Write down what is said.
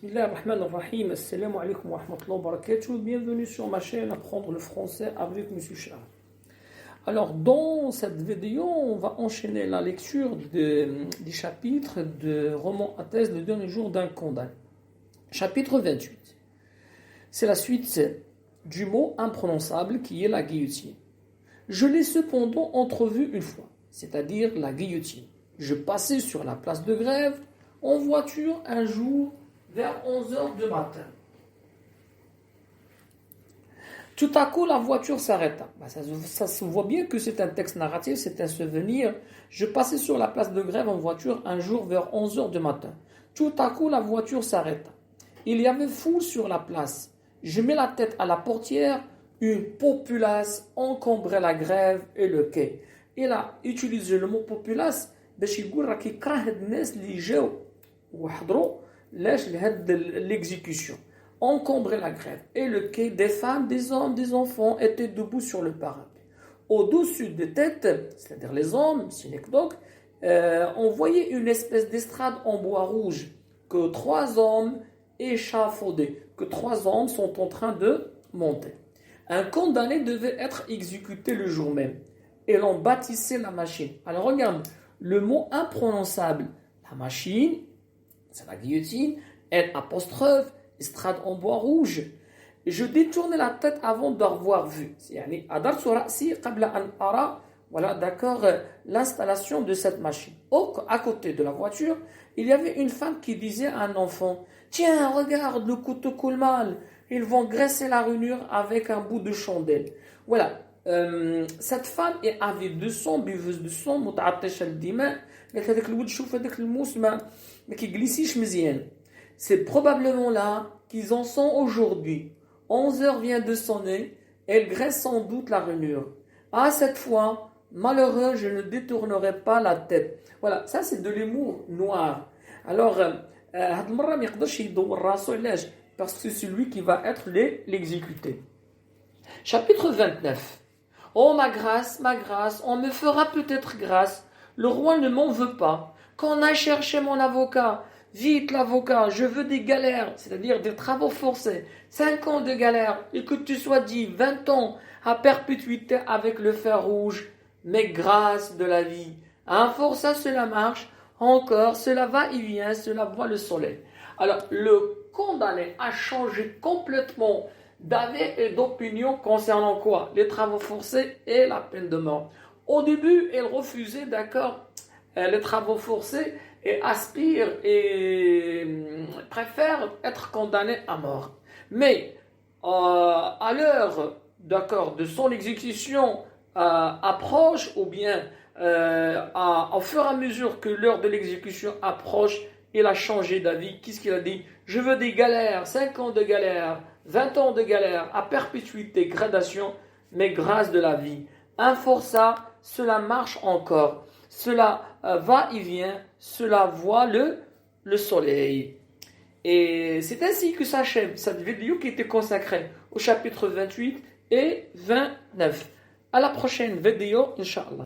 Bismillah ar-Rahman ar-Rahim, assalamu alaikum wa rahmatullahi wa barakatuh. Bienvenue sur ma chaîne Apprendre le français avec Monsieur Charles. Alors, dans cette vidéo, on va enchaîner la lecture des chapitres de roman à thèse le dernier jour d'un condamné. Chapitre 28. C'est la suite du mot imprononçable qui est la guillotine. Je l'ai cependant entrevu une fois, c'est-à-dire la guillotine. Je passais sur la place de Grève en voiture un jour vers 11h du matin. Tout à coup, la voiture s'arrêta. Ça se voit bien que c'est un texte narratif, c'est un souvenir. Je passais sur la place de Grève en voiture un jour vers 11h du matin. Tout à coup, la voiture s'arrêta. Il y avait foule sur la place. Je mets la tête à la portière. Une populace encombrait la Grève et le quai. Il a utilisé le mot populace باش يقول راك يكره الناس اللي جاوا وحضروا l'exécution. Encombrer la grève et le quai, des femmes, des hommes, des enfants étaient debout sur le parapet. Au-dessus des têtes, c'est-à-dire les hommes, synecdoques, on voyait une espèce d'estrade en bois rouge que 3 hommes échafaudaient, que 3 hommes sont en train de monter. Un condamné devait être exécuté le jour même et l'on bâtissait la machine. Alors regarde, le mot imprononçable, la machine, c'est la guillotine, L', estrade en bois rouge. Je détournais la tête avant d'avoir vu. Voilà, d'accord, l'installation de cette machine. À côté de la voiture, il y avait une femme qui disait à un enfant, tiens, regarde, le couteau coule mal. Ils vont graisser la rainure avec un bout de chandelle. Voilà. Cette femme est avide de sang, buveuse de sang, متعطشة الدماء. قالت هذاك الولد شوف هذاك الموس ما كيجلسيش مزيان. C'est probablement là qu'ils en sont aujourd'hui. 11h vient de sonner, elle graisse sans doute la rainure. Ah, cette fois, malheureux, je ne détournerai pas la tête. Voilà, ça c'est de l'humour noir. Alors, هاد المرة ما يقدرش يدور راسو علاش parce que c'est celui qui va être l'exécuté. Chapitre 29. Oh ma grâce, on me fera peut-être grâce. Le roi ne m'en veut pas. Qu'on aille chercher mon avocat. Vite l'avocat, je veux des galères, c'est-à-dire des travaux forcés. 5 ans de galère et que tu sois dit 20 ans à perpétuité avec le fer rouge. Mais grâce de la vie. Un forçat cela marche, encore cela va et vient, cela voit le soleil. Alors le condamné a changé complètement d'avis et d'opinion concernant quoi? Les travaux forcés et la peine de mort. Au début, il refusait, d'accord, les travaux forcés et aspire et préfère être condamné à mort. Mais à l'heure, d'accord, de son exécution approche, ou bien au fur et à mesure que l'heure de l'exécution approche, il a changé d'avis. Qu'est-ce qu'il a dit? Je veux des galères, 5 ans de galère, 20 ans de galère, à perpétuité, gradation, mais grâce de la vie. Un forçat, cela marche encore. Cela va et vient, cela voit le soleil. Et c'est ainsi que s'achève cette vidéo qui était consacrée au chapitre 28 et 29. À la prochaine vidéo, Inch'Allah.